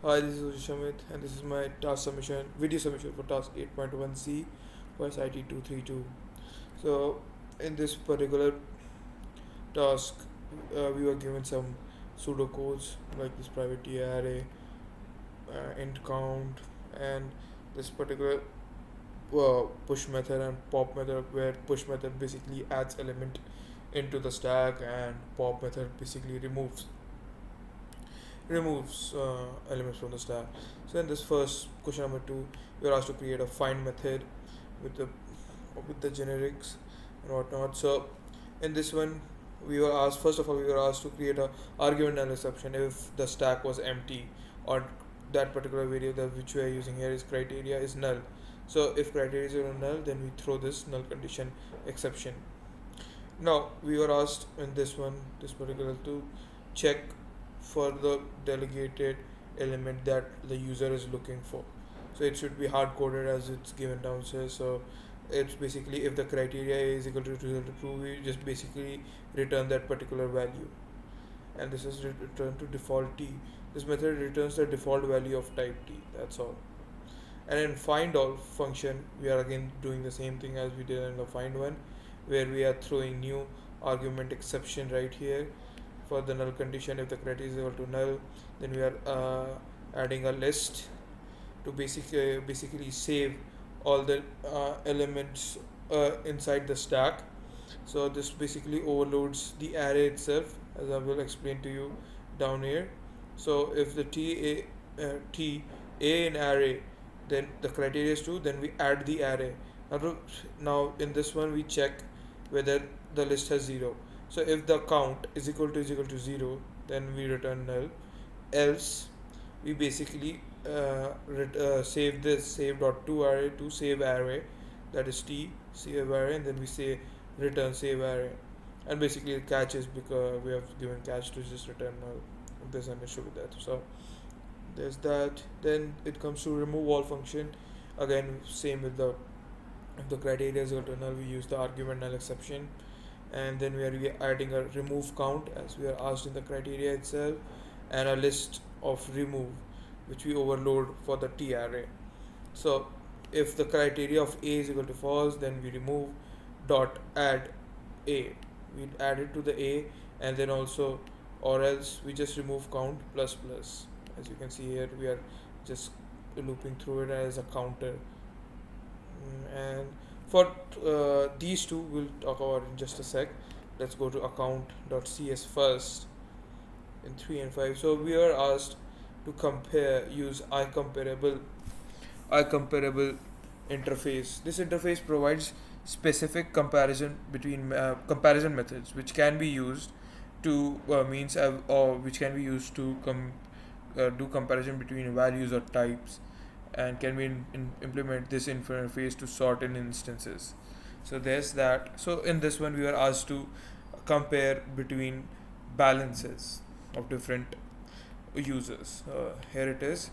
Hi, this is Shamit, and this is my task submission, video submission for task 8.1C for SIT 232. So, in this particular task, we were given some pseudocodes like this private key array, int count, and this particular push method and pop method, where push method basically adds element into the stack, and pop method basically removes elements from the stack. So in this first question number 2, we are asked to create a find method with the generics and whatnot. So in this one, we were asked, first of all, we were asked to create a argument null exception if the stack was empty, or that particular variable which we are using here is criteria is null. So if criteria is null, then we throw this null condition exception. Now we were asked in this particular to check for the delegated element that the user is looking for. So it should be hard coded as it's given downstairs. So it's basically if the criteria is equal to result true, we just basically return that particular value, and this is returned to default t. This method returns the default value of type t. That's all. And in find all function, we are again doing the same thing as we did in the find one, where we are throwing new argument exception right here for the null condition. If the criteria is equal to null, then we are adding a list to basically save all the elements inside the stack. So this basically overloads the array itself, as I will explain to you down here. So if the t a in array, then the criteria is true, then we add the array. Now in this one we check whether the list has 0. So if the count is equal to 0, then we return null. Else we basically save this save dot to array to save array, that is t save array, and then we say return save array, and basically the catch is because we have given catch to just return null. There's an issue with that. So there's that. Then it comes to remove all function. Again, same with the if the criteria is equal to null, we use the argument null exception, and then we are adding a remove count as we are asked in the criteria itself, and a list of remove which we overload for the t array. So if the criteria of a is equal to false, then we remove dot add a. We add it to the a, and then also, or else we just remove count plus plus. As you can see here, we are just looping through it as a counter. And for these two we'll talk about in just a sec. Let's go to account.cs first in 3 and 5. So we are asked to use iComparable interface. This interface provides specific comparison methods which can be used to or which can be used to do comparison between values or types, and can be implement this interface to sort in instances. So there's that. So in this one, we were asked to compare between balances of different users. Here it is.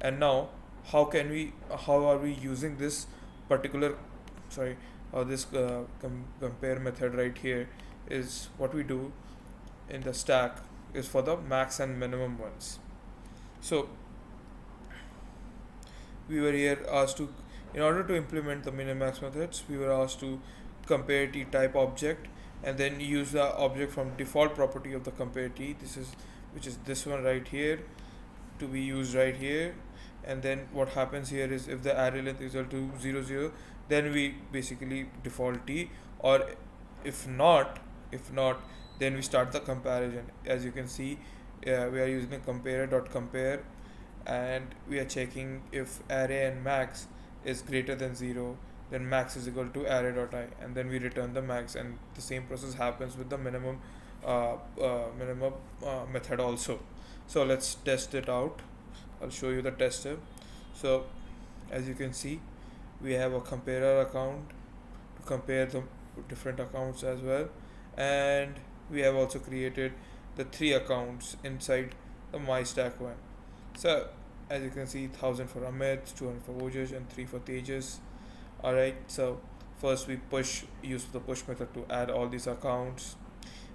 And now, how are we using this particular, sorry, this compare method right here is what we do in the stack is for the max and minimum ones. So we were here asked to, in order to implement the min-max methods, we were asked to compare t type object, and then use the object from default property of the compare t. Which is this one right here, to be used right here. And then what happens here is if the array length is equal to 0 0, then we basically default t, or if not, then we start the comparison. As you can see, we are using the compare, and we are checking if array and max is greater than 0, then max is equal to array.i, and then we return the max. And the same process happens with the minimum method also. So let's test it out. I'll show you the tester. So as you can see, we have a comparer account to compare the different accounts as well, and we have also created the 3 accounts inside the my stack one. So as you can see, 1000 for Amit, 200 for Ojas, and 3 for Tejas. Alright, so first we use the push method to add all these accounts.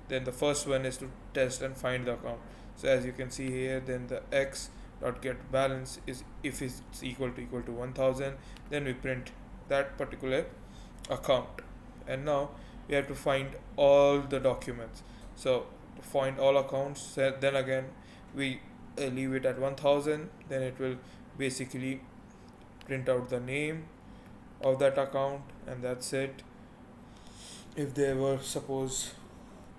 Then the first one is to test and find the account. So as you can see here, then the X dot get balance is if it's equal to 1000, then we print that particular account. And now we have to find all the documents. So to find all accounts, then again we leave it at 1000, then it will basically print out the name of that account, and that's it. If there were suppose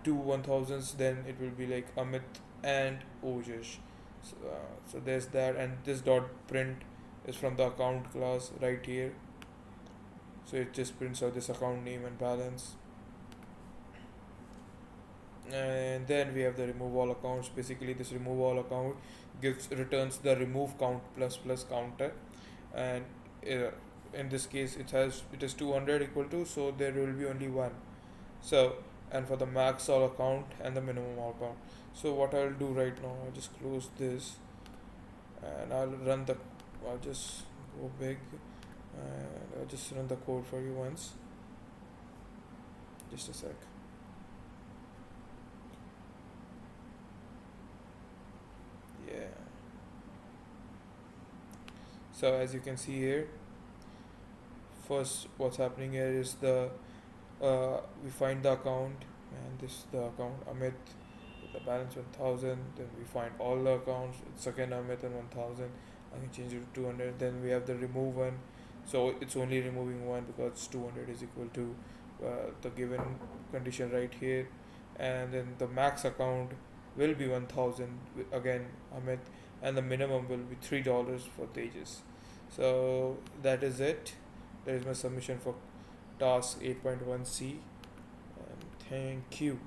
two 1000s, then it will be like Amit and Ojesh. So there's that, and this dot print is from the account class right here. So it just prints out this account name and balance. And then we have the remove all accounts. Basically this remove all account returns the remove count plus plus counter, and uh, in this case it is 200 equal to, so there will be only one. So, and for the max all account and the minimum all account. So what I'll do right now, I'll just close this and I'll just go big and I'll just run the code for you once. Just a sec. Yeah. So as you can see here, first what's happening here is we find the account, and this is the account Amit with the balance 1000. Then we find all the accounts, it's again Amit and 1000. I can change it to 200. Then we have the remove one, so it's only removing one because 200 is equal to the given condition right here. And then the max account will be 1000 again Amit, and the minimum will be $3 for Tejas. So that is it. That is my submission for task 8.1C, and thank you.